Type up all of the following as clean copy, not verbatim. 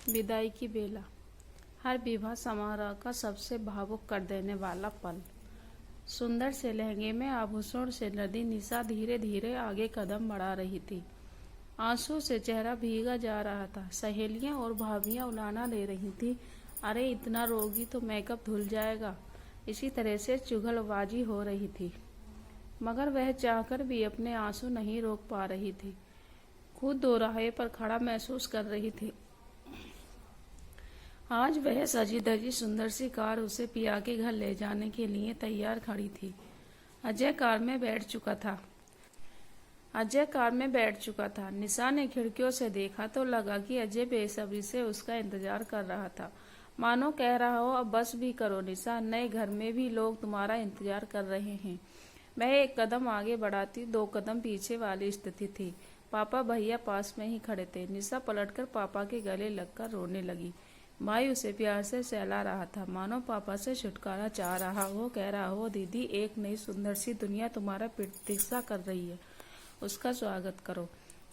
विदाई की बेला। हर विवाह समारोह का सबसे भावुक कर देने वाला पल। सुंदर से लहंगे में आभूषण से लदी निशा धीरे धीरे आगे कदम बढ़ा रही थी। आंसू से चेहरा भीगा जा रहा था। सहेलियां और भाभियां उलाहना दे रही थी, अरे इतना रोगी तो मेकअप धुल जाएगा। इसी तरह से चुगलबाजी हो रही थी, मगर वह चाहकर भी अपने आंसू नहीं रोक पा रही थी। खुद दोराहे पर खड़ा महसूस कर रही थी। आज वह सजी धजी सुंदर सी कार उसे पिया के घर ले जाने के लिए तैयार खड़ी थी। अजय कार में बैठ चुका था। निशा ने खिड़कियों से देखा तो लगा कि अजय बेसब्री से उसका इंतजार कर रहा था, मानो कह रहा हो अब बस भी करो निशा, नए घर में भी लोग तुम्हारा इंतजार कर रहे हैं। वह एक कदम आगे बढ़ाती 2 कदम पीछे वाली स्थिति थी। पापा भैया पास में ही खड़े थे। निशा पलटकर पापा के गले लगकर रोने लगी। भाई उसे प्यार से सहला रहा था, मानो पापा से छुटकारा चाह रहा हो, कह रहा हो दीदी एक नई सुंदर सी दुनिया तुम्हारा प्रतीक्षा कर रही है, उसका स्वागत करो।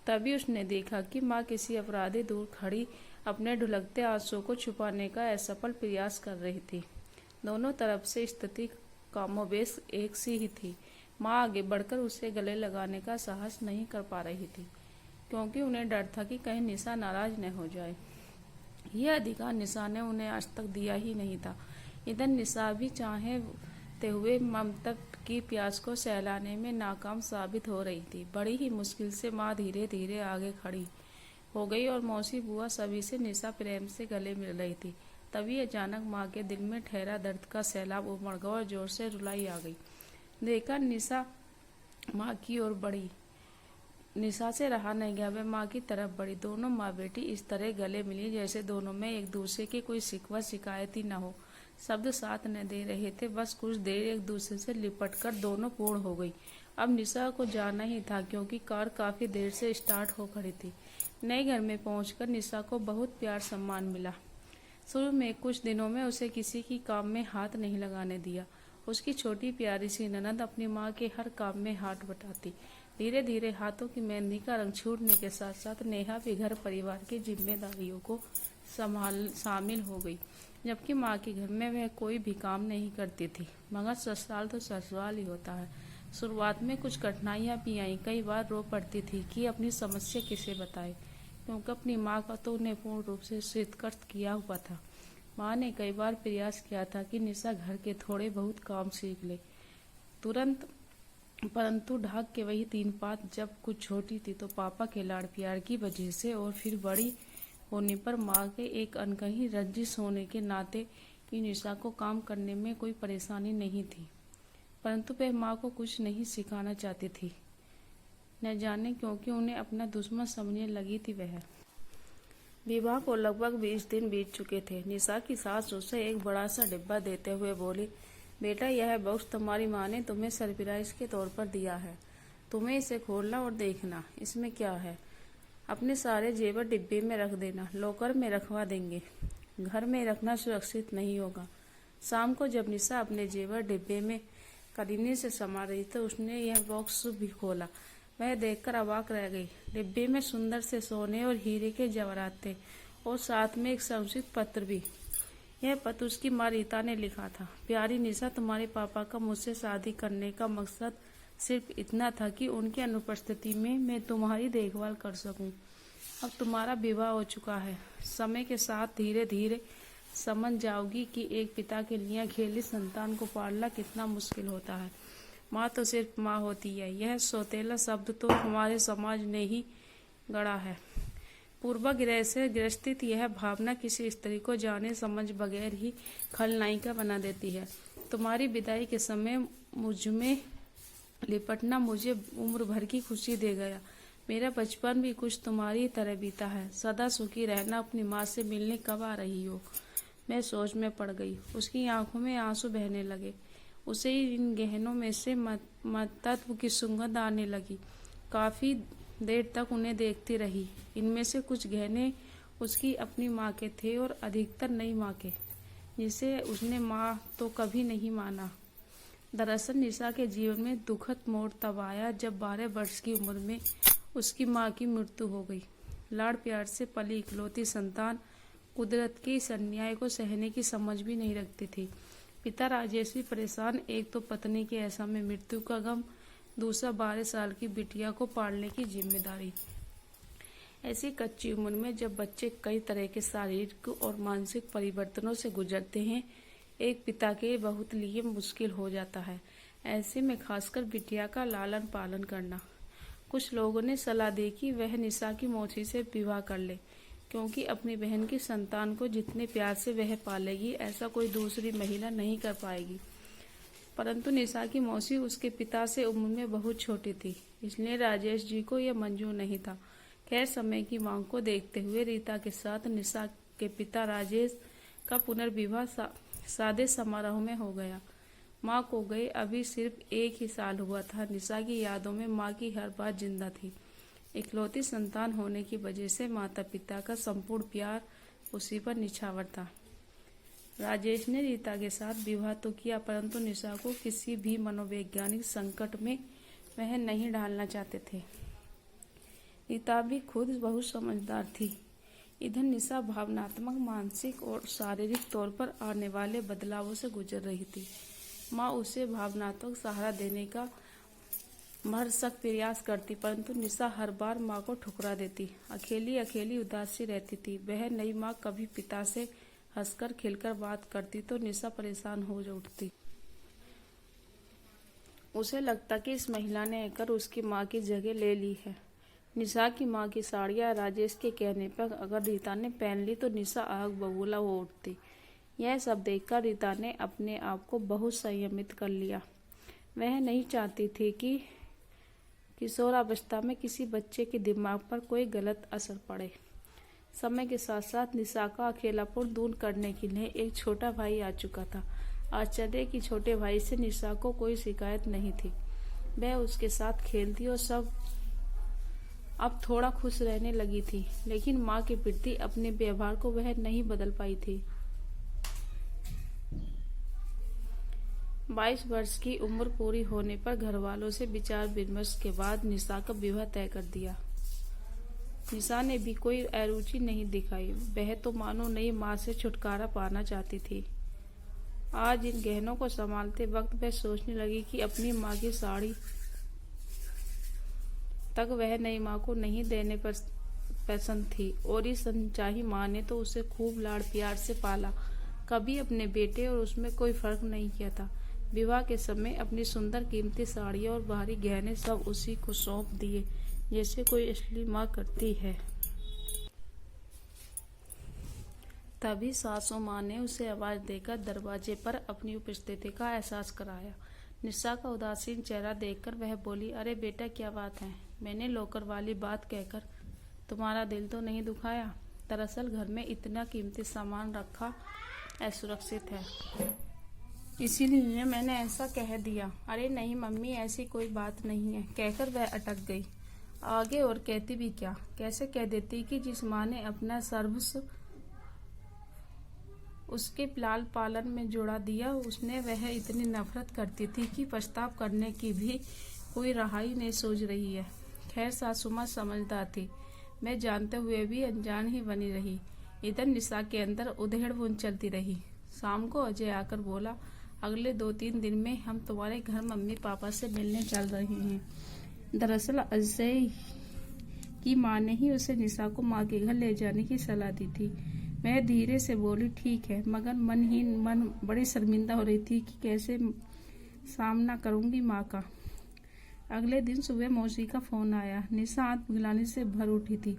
तभी उसने देखा कि माँ किसी अपराधी दूर खड़ी अपने ढुलकते आंसू को छुपाने का असफल प्रयास कर रही थी। दोनों तरफ से स्थिति कमोबेश एक सी ही थी। माँ आगे बढ़कर उसे गले लगाने का साहस नहीं कर पा रही थी, क्योंकि उन्हें डर था कि कहीं निशा नाराज न हो जाए। यह अधिकार निशा ने उन्हें आज तक दिया ही नहीं था। इधर निशा भी चाहते हुए ममता की प्यास को सहलाने में नाकाम साबित हो रही थी। बड़ी ही मुश्किल से माँ धीरे धीरे आगे खड़ी हो गई और मौसी बुआ सभी से निशा प्रेम से गले मिल रही थी। तभी अचानक माँ के दिल में ठहरा दर्द का सैलाब उमड़ गया और जोर से रुलाई आ गई। देखकर निशा माँ की ओर बढ़ी। निशा से रहा नहीं गया, वह माँ की तरफ बढ़ी। दोनों माँ बेटी इस तरह गले मिली जैसे दोनों में एक दूसरे की कोई शिकवा शिकायत ही न हो। शब्द साथ न दे रहे थे, बस कुछ देर एक दूसरे से लिपट कर दोनों पूर्ण हो गई। अब निशा को जाना ही था, क्योंकि कार काफी देर से स्टार्ट हो खड़ी थी। नए घर में पहुंचकर निशा को बहुत प्यार सम्मान मिला। शुरू में कुछ दिनों में उसे किसी की काम में हाथ नहीं लगाने दिया। उसकी छोटी प्यारी सी ननद अपनी माँ के हर काम में हाथ बटाती। धीरे धीरे हाथों की मेहंदी का रंग छूटने के साथ साथ नेहा भी घर परिवार की जिम्मेदारियों को शामिल हो गई, जबकि माँ के घर में वह कोई भी काम नहीं करती थी। मगर ससुराल तो ससुराल ही होता है। शुरुआत में कुछ कठिनाइयाँ भी आई। कई बार रो पड़ती थी कि अपनी समस्या किसे बताए, क्योंकि अपनी माँ का तो उन्हें पूर्ण रूप से स्वीकृत किया हुआ था। माँ ने कई बार प्रयास किया था कि निशा घर के थोड़े बहुत काम सीख ले तुरंत, परंतु ढाक के वही 3 बात जब कुछ छोटी थी तो पापा के लाड़ प्यार की वजह से और फिर बड़ी होने पर माँ के एक अनकही रंजिश होने के नाते कि निशा को काम करने में कोई परेशानी नहीं थी, परंतु वह माँ को कुछ नहीं सिखाना चाहती थी। न जाने क्योंकि उन्हें अपना दुश्मन समझने लगी थी। वह विवाह को लगभग 20 दिन बीत चुके थे। निशा की सास उसे एक बड़ा सा डिब्बा देते हुए बोली, बेटा यह बॉक्स तुम्हारी माँ ने तुम्हें सरप्राइज के तौर पर दिया है, तुम्हें इसे खोलना और देखना इसमें क्या है। अपने सारे जेवर डिब्बे में रख देना, लॉकर में रखवा देंगे, घर में रखना सुरक्षित नहीं होगा। शाम को जब निशा अपने जेवर डिब्बे में करीने से समा रही तो उसने यह बॉक्स भी खोला। वह देखकर अवाक रह गई। डिब्बे में सुंदर से सोने और हीरे के जवाहरात थे और साथ में एक संक्षिप्त पत्र भी। यह पत्र उसकी माँ रीता ने लिखा था। प्यारी निशा, तुम्हारे पापा का मुझसे शादी करने का मकसद सिर्फ इतना था कि उनकी अनुपस्थिति में मैं तुम्हारी देखभाल कर सकूं। अब तुम्हारा विवाह हो चुका है। समय के साथ धीरे धीरे समझ जाओगी कि एक पिता के लिए अकेली संतान को पालना कितना मुश्किल होता है। माँ तो सिर्फ माँ होती है। यह सौतेला शब्द तो हमारे समाज ने ही गढ़ा है। पूर्वाग्रह से ग्रसित यह भावना किसी स्त्री को जाने समझ बगैर ही खलनायिका बना देती है। तुम्हारी विदाई के समय मुझमें लिपटना मुझे उम्र भर की खुशी दे गया। मेरा बचपन भी कुछ तुम्हारी तरह बीता है। सदा सुखी रहना। अपनी माँ से मिलने कब आ रही हो? मैं सोच में पड़ गई। उसकी आंखों में आंसू बहने लगे। उसे इन गहनों में से तत्व की सुगंध आने लगी। काफी देर तक उन्हें देखती रही। इनमें से कुछ गहने उसकी अपनी माँ के थे और अधिकतर नई माँ के, जिसे उसने माँ तो कभी नहीं माना। दरअसल निशा के जीवन में दुखद मोड़ तब आया जब 12 वर्ष की उम्र में उसकी माँ की मृत्यु हो गई। लाड़ प्यार से पली इकलौती संतान कुदरत के इस अन्याय को सहने की समझ भी नहीं रखती थी। पिता राजेश भी परेशान, एक तो पत्नी के ऐसा में मृत्यु का गम, दूसरा 12 साल की बिटिया को पालने की जिम्मेदारी। ऐसी कच्ची उम्र में जब बच्चे कई तरह के शारीरिक और मानसिक परिवर्तनों से गुजरते हैं, एक पिता के बहुत लिए मुश्किल हो जाता है। ऐसे में खासकर बिटिया का लालन पालन करना। कुछ लोगों ने सलाह दी कि वह निशा की मौसी से विवाह कर ले, क्योंकि अपनी बहन की संतान को जितने प्यार से वह पालेगी ऐसा कोई दूसरी महिला नहीं कर पाएगी। परंतु निशा की मौसी उसके पिता से उम्र में बहुत छोटी थी, इसलिए राजेश जी को यह मंजूर नहीं था। खैर, समय की मांग को देखते हुए रीता के साथ निशा के पिता राजेश का पुनर्विवाह सादे समारोह में हो गया। माँ को गए अभी सिर्फ 1 ही साल हुआ था। निशा की यादों में माँ की हर बात जिंदा थी। इकलौती संतान होने की वजह से माता पिता का संपूर्ण प्यार उसी पर निछावर था। राजेश ने रीता के साथ विवाह तो किया, परंतु निशा को किसी भी मनोवैज्ञानिक संकट में वह नहीं डालना चाहते थे। रीता भी खुद बहुत समझदार थी। इधर निशा भावनात्मक, मानसिक और शारीरिक तौर पर आने वाले बदलावों से गुजर रही थी। माँ उसे भावनात्मक सहारा देने का भरसक प्रयास करती, परंतु निशा हर बार माँ को ठुकरा देती। अकेली अकेली उदासी रहती थी। वह नई माँ कभी पिता से हंसकर खिलकर बात करती तो निशा परेशान हो उठती। उसे लगता कि इस महिला ने आकर उसकी माँ की जगह ले ली है। निशा की माँ की साड़ियाँ राजेश के कहने पर अगर रीता ने पहन ली तो निशा आग बबूला हो उठती। यह सब देखकर रीता ने अपने आप को बहुत संयमित कर लिया। वह नहीं चाहती थी कि किशोरावस्था में किसी बच्चे के दिमाग पर कोई गलत असर पड़े। समय के साथ साथ निशा का अकेलापन दूर करने के लिए एक छोटा भाई आ चुका था। आश्चर्य कि छोटे भाई से निशा को कोई शिकायत नहीं थी। वह उसके साथ खेलती और सब अब थोड़ा खुश रहने लगी थी, लेकिन माँ के प्रति अपने व्यवहार को वह नहीं बदल पाई थी। 22 वर्ष की उम्र पूरी होने पर घर वालों से विचार विमर्श के बाद निशा का विवाह तय कर दिया। निशा ने भी कोई अरुचि नहीं दिखाई। वह तो मानो नई माँ से छुटकारा पाना चाहती थी। आज इन गहनों को संभालते वक्त वह सोचने लगी कि अपनी माँ की साड़ी तक वह नई माँ को नहीं देने पर पसंद थी, और इस अनचाही माँ ने तो उसे खूब लाड़ प्यार से पाला, कभी अपने बेटे और उसमें कोई फर्क नहीं किया था। विवाह के समय अपनी सुंदर कीमती साड़ियाँ और बाहरी गहने सब उसी को सौंप दिए, जैसे कोई असली माँ करती है। तभी सासू माँ ने उसे आवाज देकर दरवाजे पर अपनी उपस्थिति का एहसास कराया। निशा का उदासीन चेहरा देखकर वह बोली, अरे बेटा, क्या बात है? मैंने लोकर वाली बात कहकर तुम्हारा दिल तो नहीं दुखाया? दरअसल घर में इतना कीमती सामान रखा असुरक्षित है, इसीलिए मैंने ऐसा कह दिया। अरे नहीं मम्मी, ऐसी कोई बात नहीं है, कहकर वह अटक गई। आगे और कहती भी क्या? कैसे कह देती कि जिस माँ ने अपना सर्वस्व उसके लाल पालन में जोड़ा दिया, उसने वह इतनी नफरत करती थी कि पछताव करने की भी कोई रहाई नहीं सोच रही है। खैर, सासू माँ समझदार थी। मैं जानते हुए भी अनजान ही बनी रही। इधर निशा के अंदर उधेड़-बुन चलती रही। शाम को अजय आकर बोला, अगले 2-3 दिन में हम तुम्हारे घर मम्मी पापा से मिलने चल रहे हैं। दरअसल अजय की माँ ने ही उसे निशा को माँ के घर ले जाने की सलाह दी थी। मैं धीरे से बोली, ठीक है, मगर मन ही मन बड़ी शर्मिंदा हो रही थी कि कैसे सामना करूंगी माँ का। अगले दिन सुबह मौसी का फोन आया। निशा हाथ पिघलाने से भर उठी थी।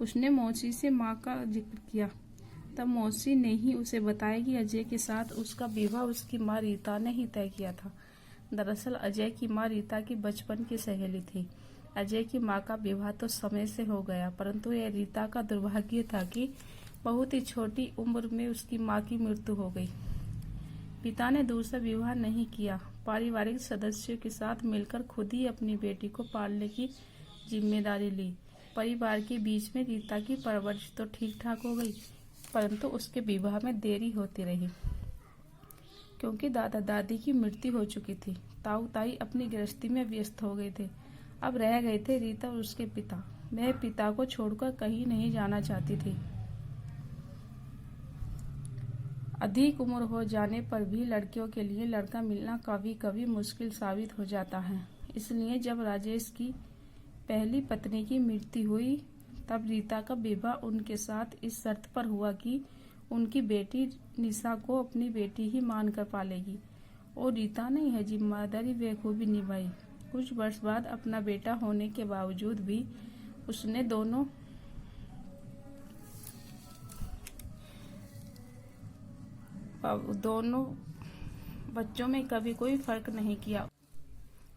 उसने मौसी से माँ का जिक्र किया। तब मौसी ने ही उसे बताया कि अजय के साथ उसका विवाह उसकी माँ रीता ने ही तय किया था। दरअसल अजय की माँ रीता की बचपन की सहेली थी। अजय की माँ का विवाह तो समय से हो गया, परंतु यह रीता का दुर्भाग्य था कि बहुत ही छोटी उम्र में उसकी माँ की मृत्यु हो गई। पिता ने दूसरा विवाह नहीं किया। पारिवारिक सदस्यों के साथ मिलकर खुद ही अपनी बेटी को पालने की जिम्मेदारी ली। परिवार के बीच में रीता की परवरिश तो ठीक ठाक हो गई, परंतु उसके विवाह में देरी होती रही, क्योंकि दादा दादी की मृत्यु हो चुकी थी। ताऊ ताई अपनी गृहस्थी में व्यस्त हो गए थे। अब रह गए थे रीता और उसके पिता। वह पिता को छोड़कर कहीं नहीं जाना चाहती थी। अधिक उम्र हो जाने पर भी लड़कियों के लिए लड़का मिलना कभी कभी मुश्किल साबित हो जाता है। इसलिए जब राजेश की पहली पत्नी की मृत्यु हुई तब रीता का विवाह उनके साथ इस शर्त पर हुआ कि उनकी बेटी निशा को अपनी बेटी ही मानकर पालेगी और रीता ने यह जिम्मेदारी बखूबी निभाई। कुछ वर्ष बाद अपना बेटा होने के बावजूद भी उसने दोनों बच्चों में कभी कोई फर्क नहीं किया।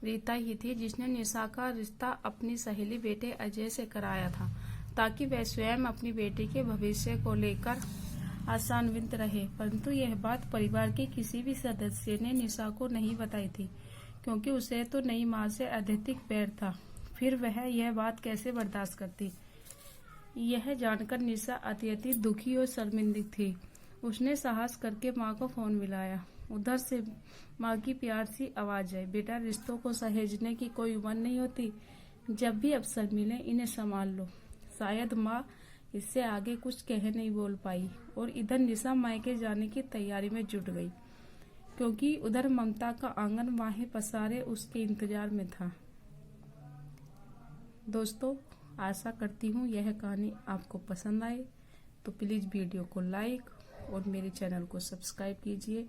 रीता ही थी जिसने निशा का रिश्ता अपनी सहेली बेटे अजय से कराया था ताकि वह स्वयं अपनी बेटी के भविष्य को लेकर आशान्वित रहे। परंतु यह बात परिवार के किसी भी सदस्य ने निशा को नहीं बताई थी क्योंकि उसे तो नई मां से अत्यधिक प्यार था। फिर वह यह बात कैसे बर्दाश्त करती। यह जानकर निशा अत्यधिक दुखी और शर्मिंदा थी। उसने साहस करके मां को फोन मिलाया। उधर से मां की प्यार सी आवाज आई, बेटा रिश्तों को सहेजने की कोई उम्र नहीं होती, जब भी अवसर मिले इन्हें संभाल लो। शायद मां इससे आगे कुछ कह नहीं बोल पाई और इधर निशा मायके जाने की तैयारी में जुट गई क्योंकि उधर ममता का आंगन बाहें पसारे उसके इंतजार में था। दोस्तों, आशा करती हूँ यह कहानी आपको पसंद आए तो प्लीज़ वीडियो को लाइक और मेरे चैनल को सब्सक्राइब कीजिए।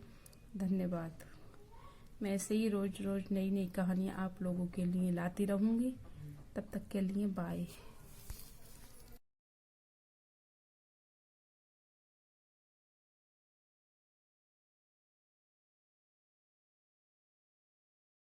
धन्यवाद। मैं ऐसे ही रोज रोज नई नई कहानियाँ आप लोगों के लिए लाती रहूँगी। तब तक के लिए बाय।